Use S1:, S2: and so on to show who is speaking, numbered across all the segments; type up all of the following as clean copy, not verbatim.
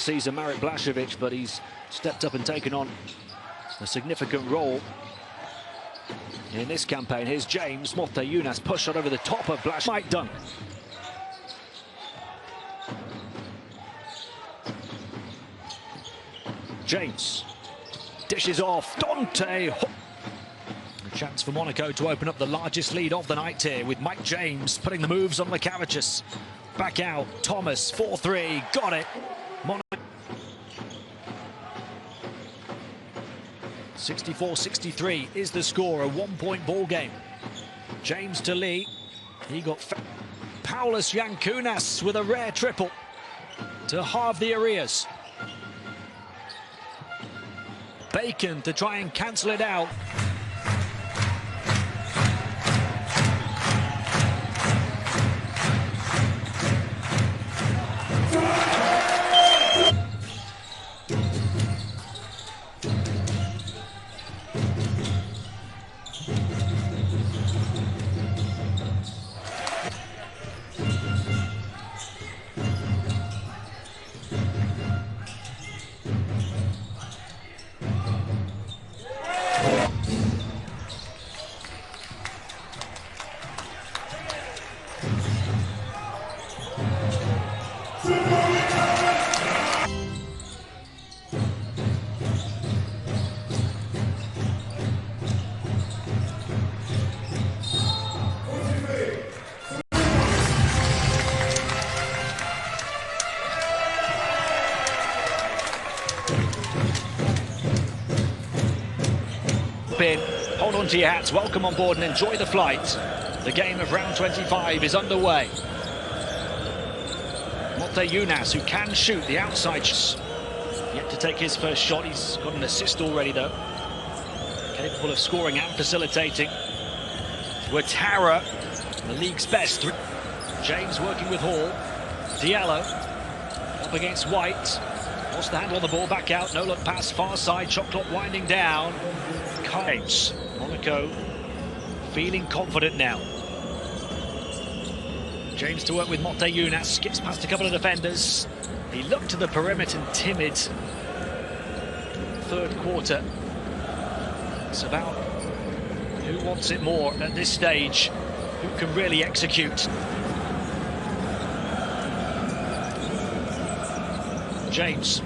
S1: last season, Marek Blaszczewicz, but he's stepped up and taken on a significant role in this campaign. Here's James. Mothe Younas push shot over the top of Blaszczewicz. Might dunk. James dishes off. Dante. A chance for Monaco to open up the largest lead of the night here, with Mike James putting the moves on Lekavicius. Back out. Thomas. 4-3. Got it. 64-63 is the score, a 1-point ball game. James to Lee. He got Paulus Yankunas with a rare triple to halve the arrears. Bacon to try and cancel it out. Hold on to your hats, welcome on board and enjoy the flight. The game of round 25 is underway. Mothe Younas, who can shoot the outside. Yet to take his first shot. He's got an assist already though. Capable of scoring and facilitating. Ouattara, the league's best. James working with Hall. Diallo up against White. Lost the handle on the ball, back out, no look pass, far side, shot clock winding down. James, Monaco feeling confident now. James to work with Mothe Younas, skips past a couple of defenders. He looked to the perimeter and timid. Third quarter. It's about who wants it more at this stage, who can really execute. James.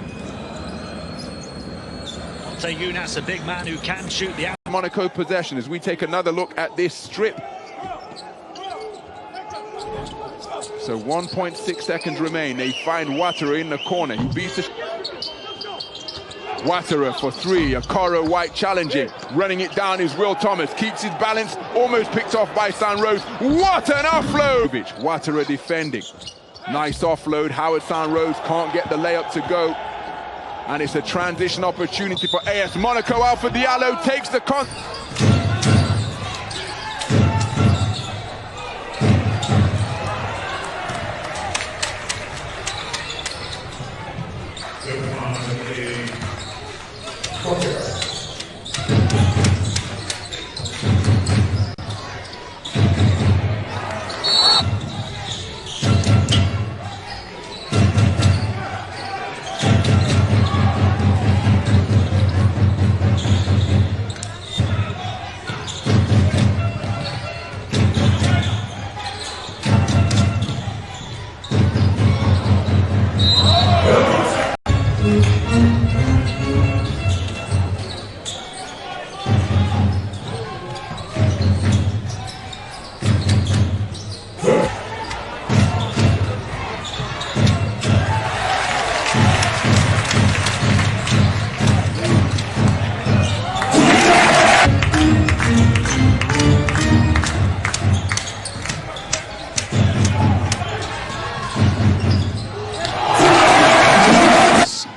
S1: Mothe Younas, a big man who can shoot the out.
S2: Monaco possession as we take another look at this strip. So 1.6 seconds remain. They find Ouattara in the corner. He beats the... Ouattara for three. Okoro White challenging. Running it down is Will Thomas. Keeps his balance. Almost picked off by Sanrose. What an offload! Ouattara defending. Nice offload. Howard Sanrose can't get the layup to go. And it's a transition opportunity for AS Monaco. Alpha Diallo takes the con...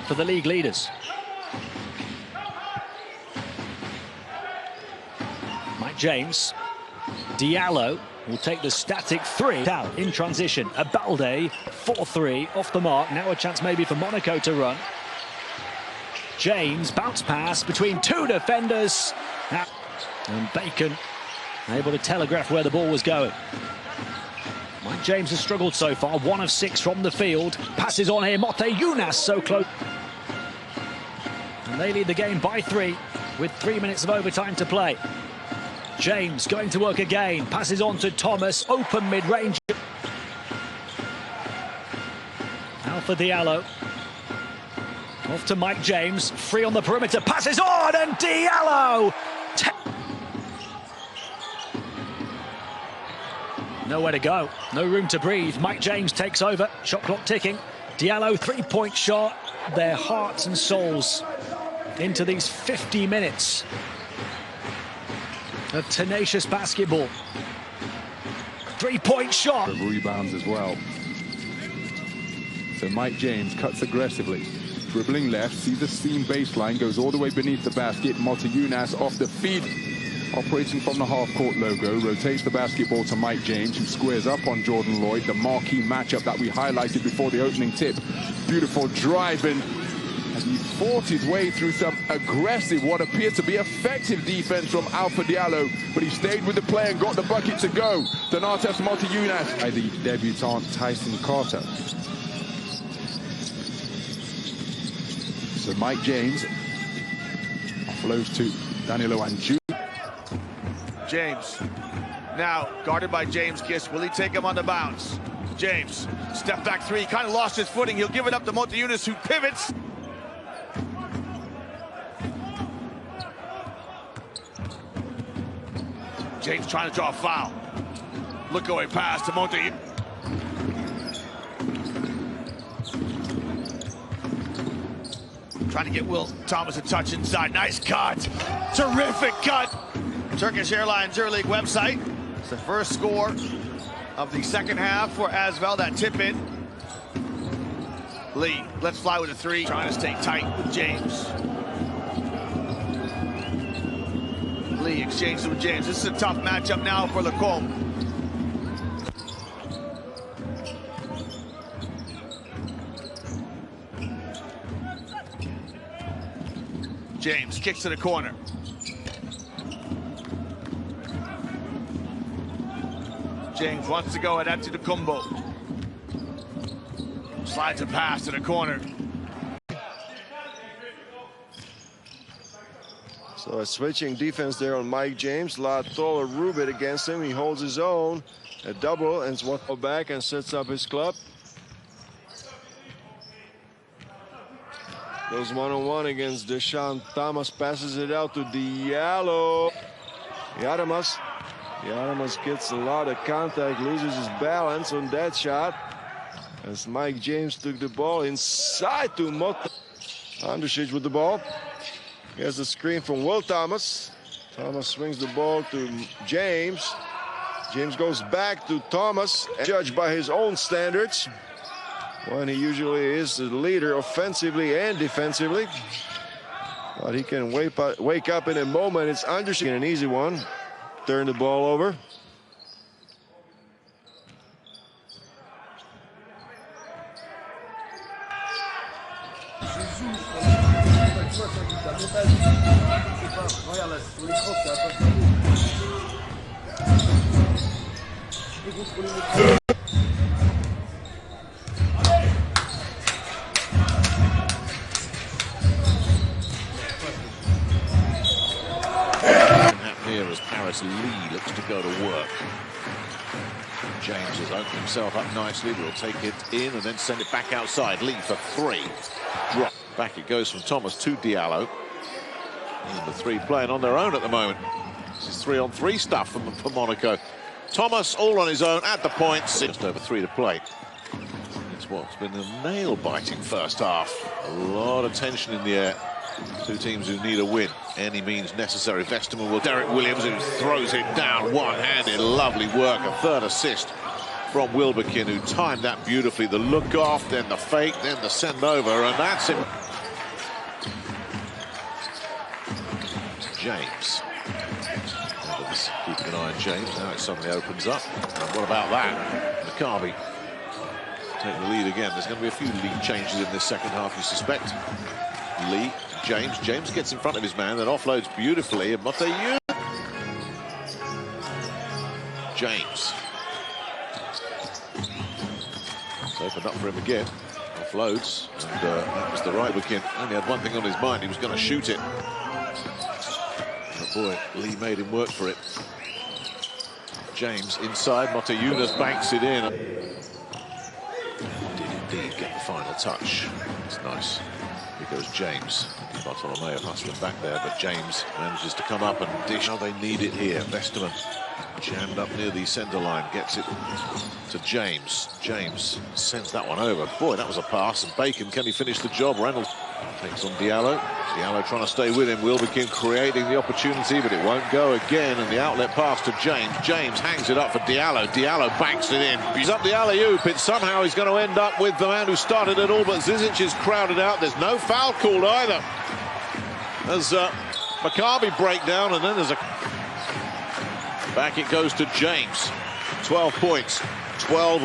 S1: For the league leaders. Mike James. Diallo will take the static three. Out in transition. Abalde, 4-3 off the mark. Now a chance maybe for Monaco to run. James, bounce pass between two defenders. And Bacon able to telegraph where the ball was going. Mike Mike James has struggled so far, 1 of 6 from the field. Passes on here, Motiejunas so close. And they lead the game by 3 with 3 minutes of overtime to play. James going to work again, passes on to Thomas, open mid-range. Alpha Diallo. Off to Mike James, free on the perimeter, passes on, and Diallo! Nowhere to go, no room to breathe. Mike James takes over, shot clock ticking. Diallo, 3-point shot, their hearts and souls into these 50 minutes of tenacious basketball. 3-point shot.
S2: Rebounds as well. So Mike James cuts aggressively. Dribbling left, sees the seam baseline, goes all the way beneath the basket. Motiejunas off the feed, operating from the half-court logo, rotates the basketball to Mike James, who squares up on Jordan Lloyd, the marquee matchup that we highlighted before the opening tip. Beautiful drive, and he fought his way through some aggressive, what appears to be effective defense from Alpha Diallo, but he stayed with the play and got the bucket to go. Donatas Motiejunas by the debutant Tyson Carter. So Mike James offloads to Danilo Anju.
S3: James now guarded by James Kiss. Will he take him on the bounce? James, step back 3, kind of lost his footing. He'll give it up to Motiejunas, who pivots. James trying to draw a foul. Look away pass to Motiejunas. Trying to get Will Thomas a touch inside. Nice cut. Terrific cut. Turkish Airlines EuroLeague website. It's the first score of the second half for Asvel. That tip in. Lee, let's fly with a 3. Trying to stay tight with James. Lee exchanges with James. This is a tough matchup now for Lacombe. James kicks to the corner. James wants to go at Antetokounmpo. Slides a pass to the corner.
S4: So a switching defense there on Mike James. La taller Rubit against him. He holds his own. A double and swats back and sets up his club. Goes one-on-one against Deshaun Thomas. Passes it out to Diallo. Yadamas gets a lot of contact, loses his balance on that shot. As Mike James took the ball inside to Mot. Andricic with the ball. Here's the screen from Will Thomas. Thomas swings the ball to James. James goes back to Thomas, judged by his own standards, when he usually is the leader offensively and defensively. But he can wake up in a moment. It's Andricic, an easy one. Turn the ball over.
S5: Here as Paris Lee looks to go to work. James has opened himself up nicely, but will take it in and then send it back outside. Lee for 3. Drop. Back it goes from Thomas to Diallo. And the 3 playing on their own at the moment. This is 3-on-3 stuff for Monaco. Thomas all on his own at the points. Just over 3 to play. It's what's been a nail-biting first half. A lot of tension in the air. Two teams who need a win. Any means necessary. Vesterman will. Derek Williams, who throws it down one-handed. Lovely work. A 3rd assist from Wilbekin, who timed that beautifully. The look off, then the fake, then the send over, and that's it. James. Keeping an eye on James. Now it suddenly opens up. And what about that? Maccabi take the lead again. There's going to be a few lead changes in this second half, you suspect. Lee, James. James gets in front of his man, then offloads beautifully. And Motiejunas. James. It's opened up for him again. Offloads, and that was the right wicket. Only had one thing on his mind, he was going to shoot it. But boy, Lee made him work for it. James inside, Yunus banks it in. Did indeed get the final touch. It's nice. Here goes James. Bartolomeo hustling back there, but James manages to come up and dish. How they need it here. Westerman jammed up near the centre line, gets it to James. James sends that one over. Boy, that was a pass. And Bacon, can he finish the job? Reynolds takes on Diallo. Diallo trying to stay with him. Wilbekin creating the opportunity, but it won't go again. And the outlet pass to James. James hangs it up for Diallo. Diallo banks it in. He's up the alley-oop. Somehow he's going to end up with the man who started it all, but Zizic is crowded out. There's no foul called either. There's Maccabi breakdown, and then there's a... Back it goes to James. 12 points, 12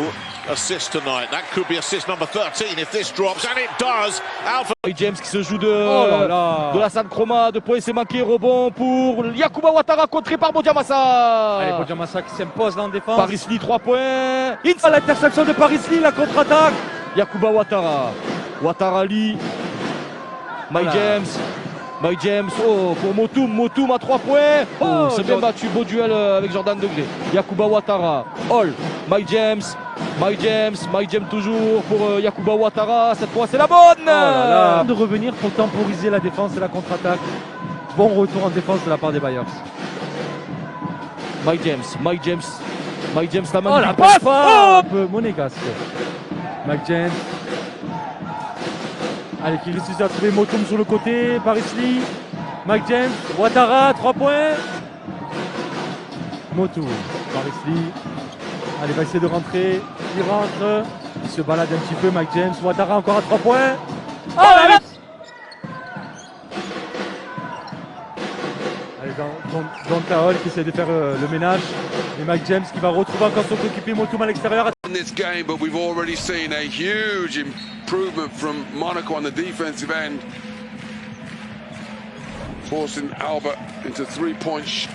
S5: assists tonight. That could be assist number 13 if this drops, and it does. Alpha.
S6: James qui se joue de la San Chroma, de points, c'est manqué, rebond pour Yakuba Ouattara, contré par Bodiamassa.
S7: Allez, Bodiamassa qui s'impose là en défense.
S6: Paris Lee, 3 points. L'intersection de Paris Lee, la contre-attaque. Yakuba Ouattara. Ouattara Lee. Mike James. Mike James, oh, pour Motoum. Motoum à 3 points. Oh, c'est bien battu, beau duel avec Jordan Degré. Yakuba Ouattara. Hall. Mike James. Mike James toujours pour Yakuba Ouattara. Cette fois, c'est la bonne.
S7: Oh là là. De revenir pour temporiser la défense et la contre-attaque. Bon retour en défense de la part des Bayers.
S6: Mike James, la main.
S7: Oh la passe. Un peu monégasque. Mike James. Allez, qui réussit à trouver Motoum sur le côté. Paris Lee. Mike James. Ouattara, 3 points. Motoum. Paris Lee. Allez, va essayer de rentrer. Il rentre. Il se balade un petit peu, Mike James. Ouattara encore à 3 points. Oh là là. Allez, Don Taol qui essaie de faire le ménage. Et Mike James qui va retrouver encore son coéquipier Motoum à l'extérieur.
S2: In this game, but we've already seen a huge improvement from Monaco on the defensive end, forcing Albert into 3-point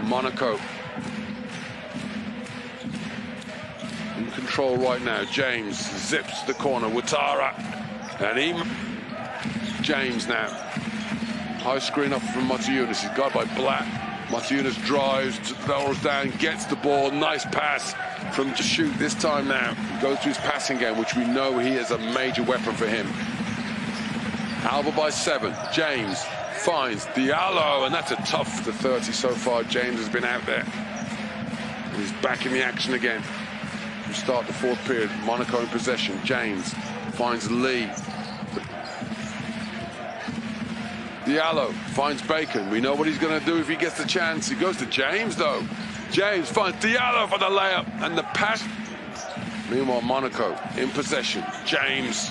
S2: Monaco in control right now. James zips to the corner. Ouattara, and James now. High screen up from Yunus. He's got by Black. Yunus drives, barrels down, gets the ball. Nice pass from to shoot this time now. He goes to his passing game, which we know he is a major weapon for him. Alba by 7. James finds Diallo, and that's a tough to 30 so far. James has been out there. And he's back in the action again. We start the 4th period. Monaco in possession. James finds Lee. Diallo finds Bacon. We know what he's going to do if he gets the chance. He goes to James, though. James finds Diallo for the layup and the pass. Meanwhile, Monaco in possession. James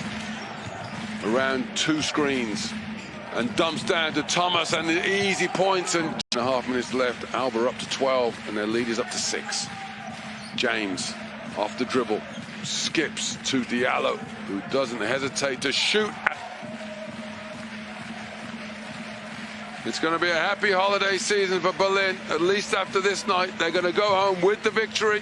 S2: around 2 screens and dumps down to Thomas, and the easy points, and 2.5 minutes left. Alba up to 12 and their lead is up to 6. James off the dribble skips to Diallo, who doesn't hesitate to shoot. It's going to be a happy holiday season for Berlin. At least after this night, they're going to go home with the victory.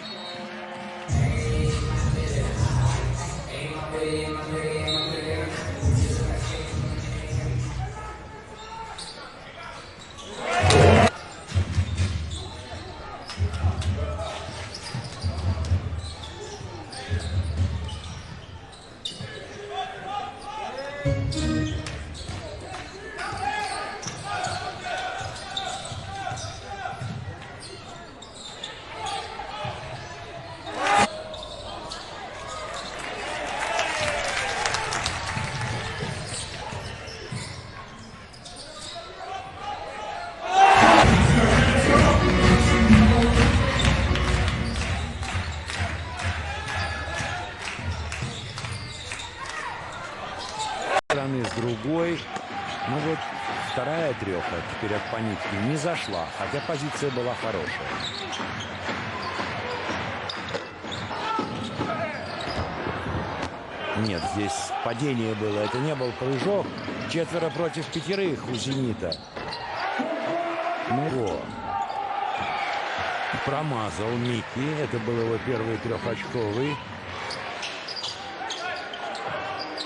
S8: С другой, ну вот вторая треха теперь от Панитки не зашла, хотя позиция была хорошая. Нет, здесь падение было, это не был прыжок. 4 против 5 у «Зенита». Ну вот. Промазал Микки. Это был его первый трехочковый.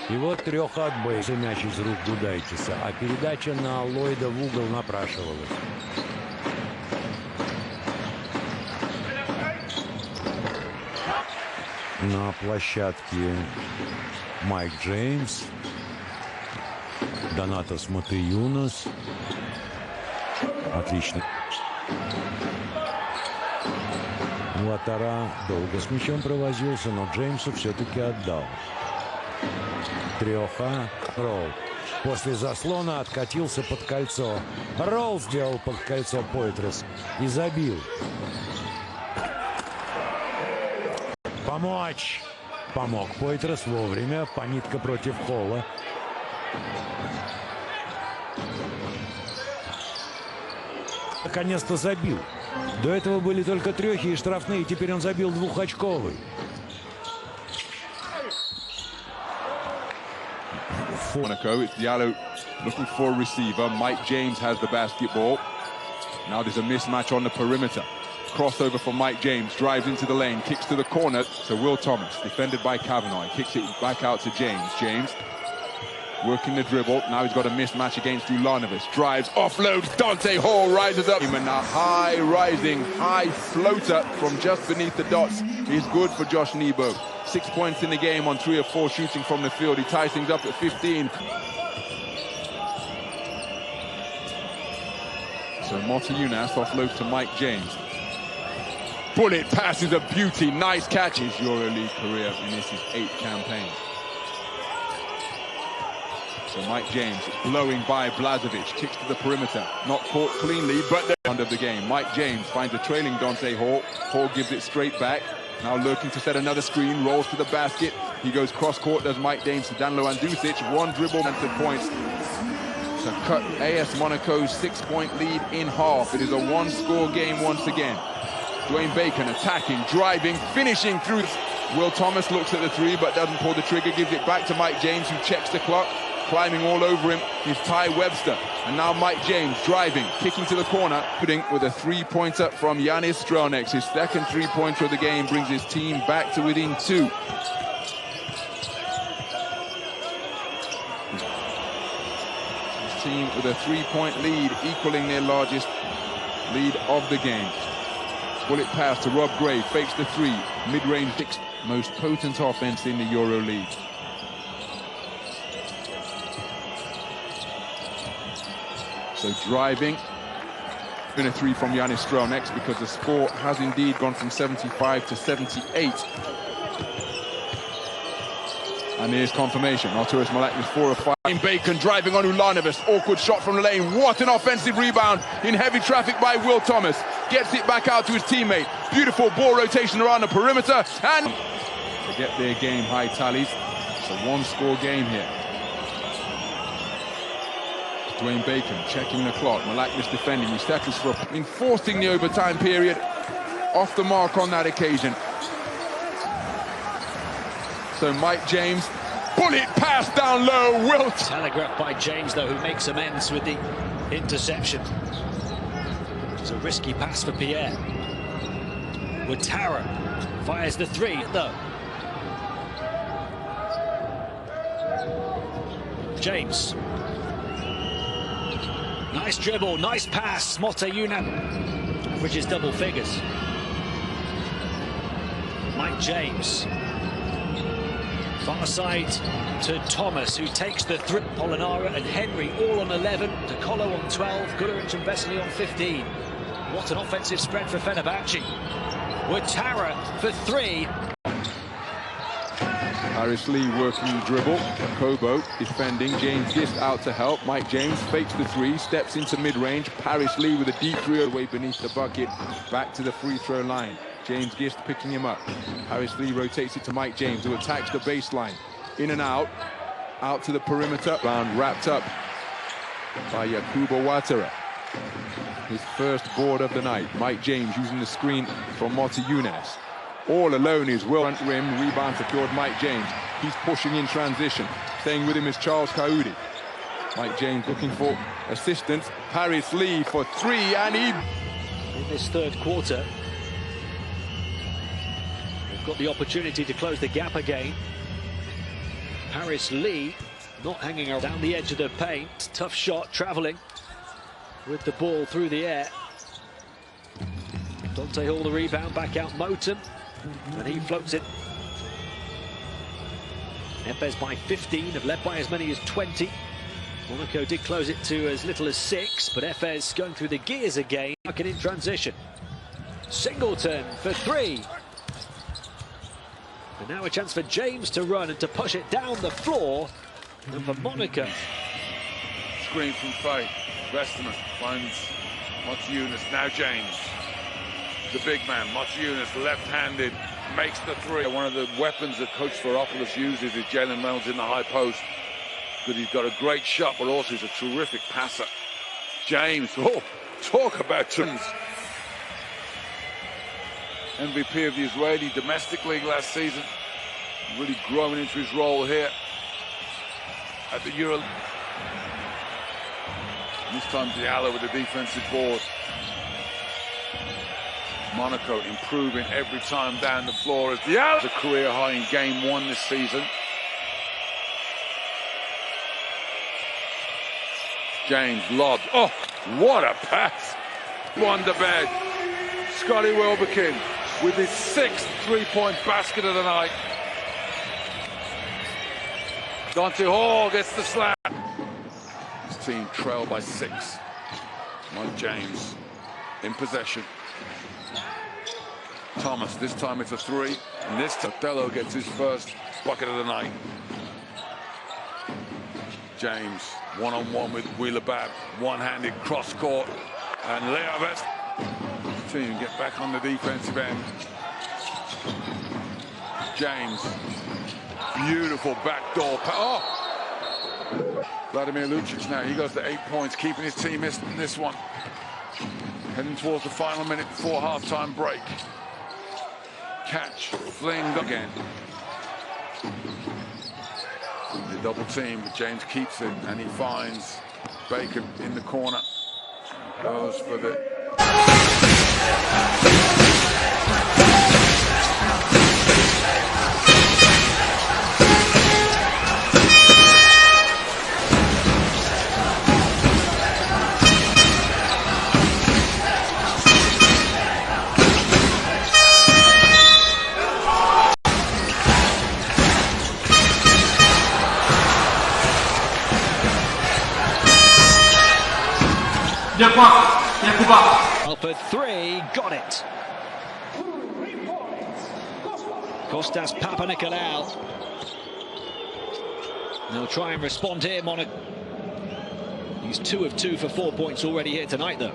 S8: И вот трехотбой. Мяч из рук Гудайтиса. А передача на Ллойда в угол напрашивалась. На площадке Майк Джеймс. Донатас Мотеюнас. Отлично. Уатара долго с мячом провозился, но Джеймсу все-таки отдал. Треха. Ролл. После заслона откатился под кольцо. Ролл сделал под кольцо Пойтрес и забил. Помочь. Помог Пойтрес вовремя. Понитка против Холла. Наконец-то забил. До этого были только трехи и штрафные. Теперь он забил двухочковый.
S2: Monaco, it's Diallo looking for a receiver. Mike James has the basketball. Now there's a mismatch on the perimeter. Crossover for Mike James, drives into the lane, kicks to the corner to Will Thomas, defended by Kavanaugh. He kicks it back out to James. James working the dribble. Now he's got a mismatch against Ulanovic. Drives, offloads. Dante Hall rises up. And a high rising, high floater from just beneath the dots is good for Josh Nebo. 6 points in the game on 3 of 4 shooting from the field. He ties things up at 15. So Motiejunas offloads to Mike James. Bullet pass is a beauty. Nice catch. His EuroLeague career, and this is 8th campaign. So Mike James blowing by Blažević, kicks to the perimeter, not caught cleanly, but the end of the game. Mike James finds a trailing Dante Hall. Hall gives it straight back. Now looking to set another screen, rolls to the basket. He goes cross-court, does Mike James to Danilo Andusic. One dribble and 2 points. So cut AS Monaco's 6-point lead in half. It is a one-score game once again. Dwayne Bacon attacking, driving, finishing through. Will Thomas looks at the three but doesn't pull the trigger, gives it back to Mike James, who checks the clock. Climbing all over him is Ty Webster. And now Mike James driving, kicking to the corner, putting with a three-pointer from Yanis Strelnieks. His second three-pointer of the game brings his team back to within 2. His team with a 3-point lead, equaling their largest lead of the game. Bullet pass to Rob Gray, fakes the three, mid-range, 6th most potent offense in the EuroLeague. So driving, been a three from Yanis Strelnieks because the score has indeed gone from 75 to 78. And here's confirmation. Arturas Malakis 4 of 5. Bacon driving on Ulanovic. Awkward shot from the lane. What an offensive rebound in heavy traffic by Will Thomas. Gets it back out to his teammate. Beautiful ball rotation around the perimeter. And to get their game high tallies. It's a one-score game here. Dwayne Bacon checking the clock. Malakis defending. He settles for enforcing the overtime period. Off the mark on that occasion. So Mike James, bullet pass down low. Will
S1: telegraphed by James, though, who makes amends with the interception. It's a risky pass for Pierre. Ouattara fires the three, though. James. Nice dribble, nice pass. Motiejunas averages double figures. Mike James. Far side to Thomas, who takes the three. Polonara and Henry all on 11. DeColo on 12. Guduric and Vesely on 15. What an offensive spread for Fenerbahce. Ouattara for 3.
S2: Paris Lee working the dribble. Kobo defending. James Gist out to help. Mike James fakes the three, steps into mid-range. Paris Lee with a deep three away beneath the bucket. Back to the free throw line. James Gist picking him up. Paris Lee rotates it to Mike James, who attacks the baseline. In and out. Out to the perimeter. Round wrapped up by Yakuba Ouattara. His first board of the night. Mike James using the screen from Motiejunas. All alone is Will. Front rim, rebound secured Mike James. He's pushing in transition. Staying with him is Charles Kaoudi. Mike James looking for assistance. Paris Lee for 3, and he...
S1: In this third quarter, got the opportunity to close the gap again. Paris Lee not hanging around down the edge of the paint. Tough shot, travelling with the ball through the air. Dante Hall the rebound, back out Moten, and he floats it. Efes by 15, have led by as many as 20. Monaco did close it to as little as 6, but Efes going through the gears again. Marking in transition. Singleton for 3. And now a chance for James to run and to push it down the floor. And for Monaco.
S2: Screen from Faye. Westerman finds Motiejunas. Now James. The big man. Motiejunas, left-handed, makes the 3. One of the weapons that Coach Varopoulos uses is Jalen Reynolds in the high post. Because he's got a great shot, but also he's a terrific passer. James, oh, talk about twins. MVP of the Israeli Domestic League last season. Really growing into his role here at the Euro. This time Diallo with the defensive board. Monaco improving every time down the floor as Diallo. A career high in game 1 this season. James lobs. Oh, what a pass. Wonderbed. Scotty Wilbekin with his 6th three-point basket of the night. Dante Hall gets the slam. His team trail by 6. Mike James in possession. Thomas, this time it's a 3. And this time Othello gets his first bucket of the night. James, one-on-one with Wheeler-Babb, one-handed cross-court, and Leaves. Team get back on the defensive end. James, beautiful backdoor. Oh! Vladimir Lucic now, he goes to 8 points, keeping his team in this one. Heading towards the final minute before halftime break. Catch, fling again. The double team, but James keeps it, and he finds Bacon in the corner. Goes for the...
S1: Up for 3, got it. Kostas Papanikolaou. They'll try and respond here, Monaco. He's 2 of 2 for 4 points already here tonight, though.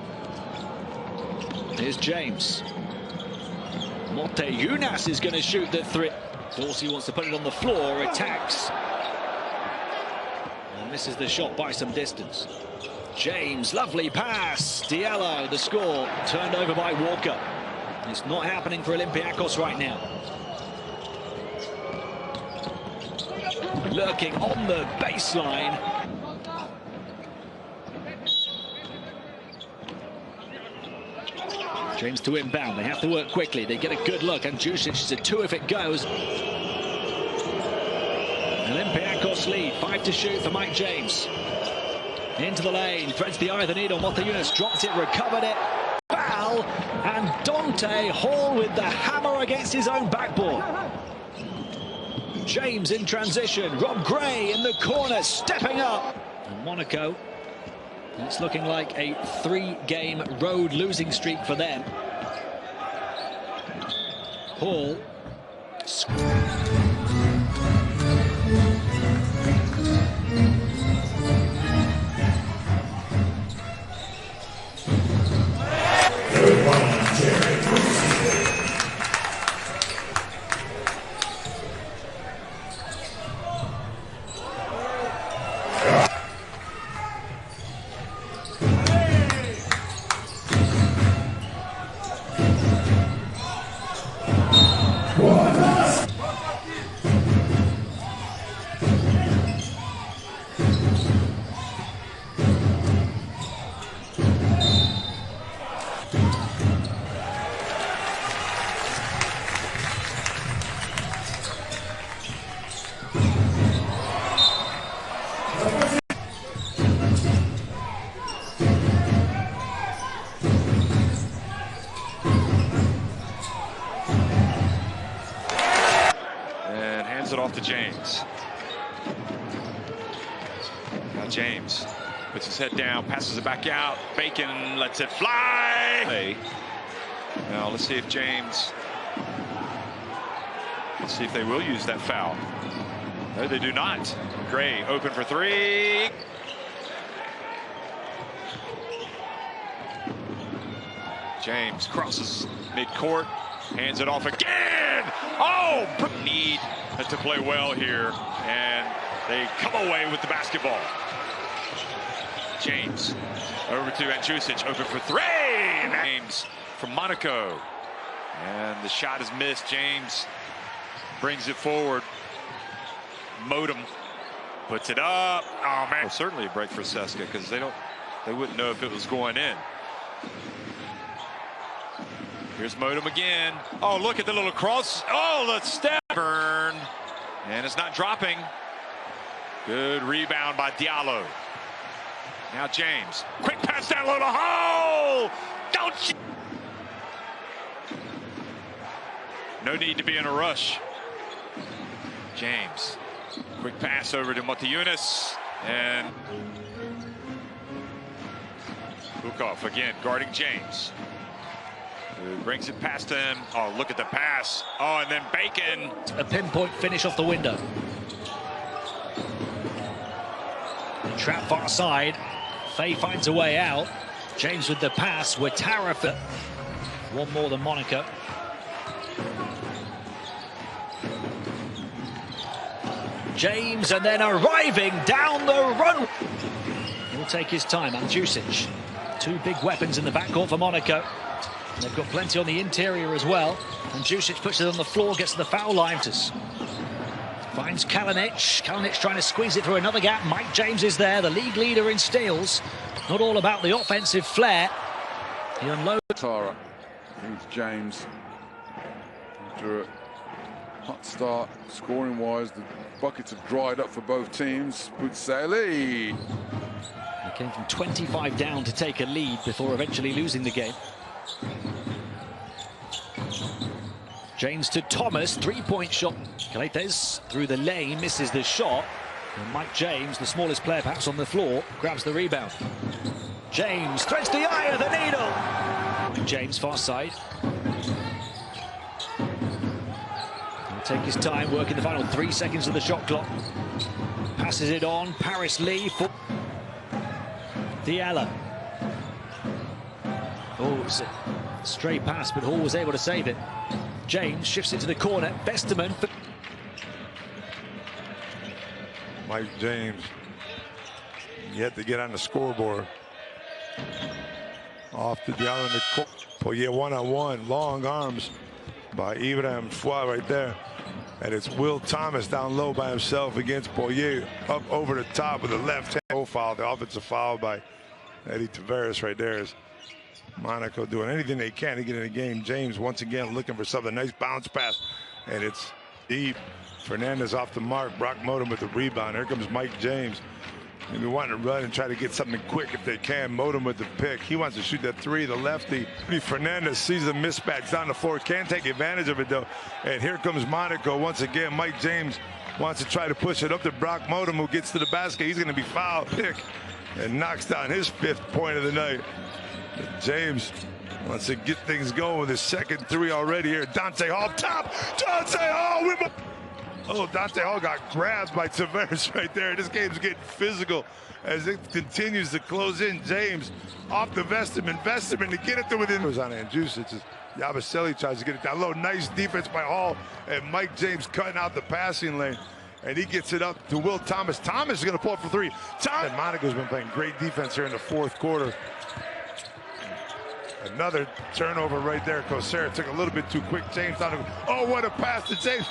S1: Here's James. Motiejunas is going to shoot the 3. Dorsey wants to put it on the floor, attacks. And misses the shot by some distance. James, lovely pass. Diallo, the score, turned over by Walker. It's not happening for Olympiacos right now. Lurking on the baseline. James to inbound. They have to work quickly. They get a good look, and Jusic is a 2 if it goes. Olympiacos lead, 5 to shoot for Mike James. Into the lane, threads the eye of the needle. Motiejunas dropped it, recovered it. Foul, and Dante Hall with the hammer against his own backboard. James in transition. Rob Gray in the corner, stepping up. And Monaco, it's looking like a 3-game road losing streak for them. Hall.
S9: Hands it off to James. Now James puts his head down, passes it back out. Bacon lets it fly. Hey. Now let's see if James. Let's see if they will use that foul. No, they do not. Gray open for three. James crosses midcourt, hands it off again. Oh, need to play well here, and they come away with the basketball. James over to Andjusic, open for three. James from Monaco, and the shot is missed. James brings it forward. Modem puts it up. Oh man, well, certainly a break for Seska because they wouldn't know if it was going in. Here's Modem again. Oh, look at the little cross. Oh, the step burn, and it's not dropping. Good rebound by Diallo. Now James, quick pass down low to hole. Don't you? No need to be in a rush. James, quick pass over to Motiejunas, and Bukov again guarding James. Who brings it past him. Oh, look at the pass. Oh, and then Bacon.
S1: A pinpoint finish off the window. Trap far side. Fay finds a way out. James with the pass. Watara for one more than Monaco. James, and then arriving down the run. He'll take his time. Andjusic. Two big weapons in the backcourt for Monaco. They've got plenty on the interior as well. Andjusic puts it on the floor, gets to the foul line. Finds Kalinic. Kalinic trying to squeeze it through another gap. Mike James is there, the league leader in steals. Not all about the offensive flair. He unloads.
S2: Tara. Here's James. After a hot start, scoring-wise, the buckets have dried up for both teams. Putseli.
S1: They came from 25 down to take a lead before eventually losing the game. James to Thomas, three-point shot. Caletes through the lane, misses the shot. And Mike James, the smallest player perhaps on the floor, grabs the rebound. James threads the eye of the needle. James far side. He'll take his time, working the final 3 seconds of the shot clock. Passes it on, Paris Lee for Diallo. Oh, it was a stray pass, but Hall was able to save it. James shifts it to the corner. Vesterman.
S10: Mike James yet to get on the scoreboard. Off to Diallo in the court. Poirier one-on-one. Long arms by Ibrahim Foy right there. And it's Will Thomas down low by himself against Poirier. Up over the top with a left hand profile. The offensive foul by Eddie Tavares right there is Monaco doing anything they can to get in the game. James once again looking for something. Nice bounce pass, and it's deep. Fernandez off the mark. Brock Modem with the rebound. Here comes Mike James. Maybe wanting to run and try to get something quick if they can. Modem with the pick. He wants to shoot that three, the lefty. Fernandez sees the mismatch down the floor. Can't take advantage of it, though. And here comes Monaco once again. Mike James wants to try to push it up to Brock Modem, who gets to the basket. He's going to be fouled. Pick and knocks down his 5th point of the night. James wants to get things going with his second three already here. Dante Hall top. Dante Hall with. Oh, Dante Hall got grabbed by Tavares right there. This game's getting physical as it continues to close in. James off the Vesterman to get it to within. It was on Andjusic. Yabusele tries to get it down low. Nice defense by Hall, and Mike James cutting out the passing lane. And he gets it up to Will Thomas. Thomas is going to pull up for three. And Monaco's been playing great defense here in the 4th quarter. Another turnover right there. Kosera took a little bit too quick. James on him. Oh, what a pass to James.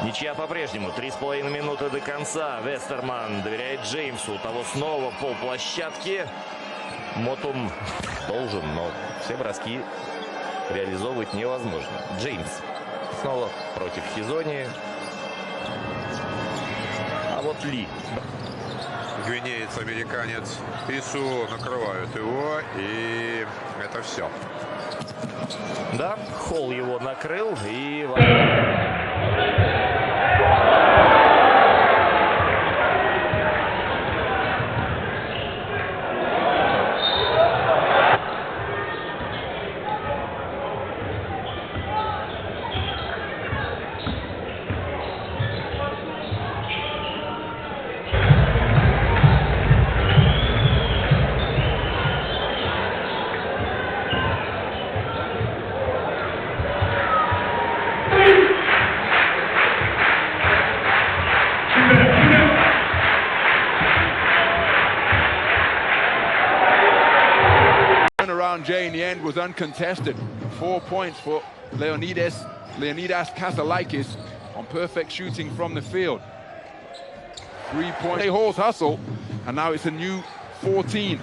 S11: Ничья по-прежнему. 3,5 минуты до конца. Вестерман доверяет Джеймсу. Того снова полплощадки. Мотум должен, но все броски реализовывать невозможно. Джеймс снова против Хизони. А вот Ли.
S12: Гвинеец, американец Пису накрывают его, и это все.
S11: Да, Холл его накрыл, и
S2: J in the end was uncontested. 4 points for Leonidas Kasalaikis on perfect shooting from the field. 3 points. Hall's hustle, and now it's a new 14.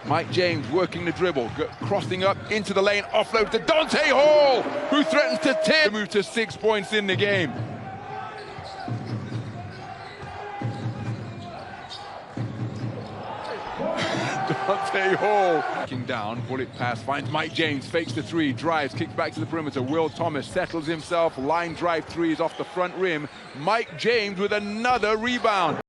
S2: Mike James working the dribble, crossing up into the lane, offload to Dante Hall, who threatens to tear. Move to 6 points in the game. Dante Hall. Looking down, bullet pass, finds Mike James, fakes the three, drives, kicks back to the perimeter. Will Thomas settles himself, line drive threes off the front rim. Mike James with another rebound.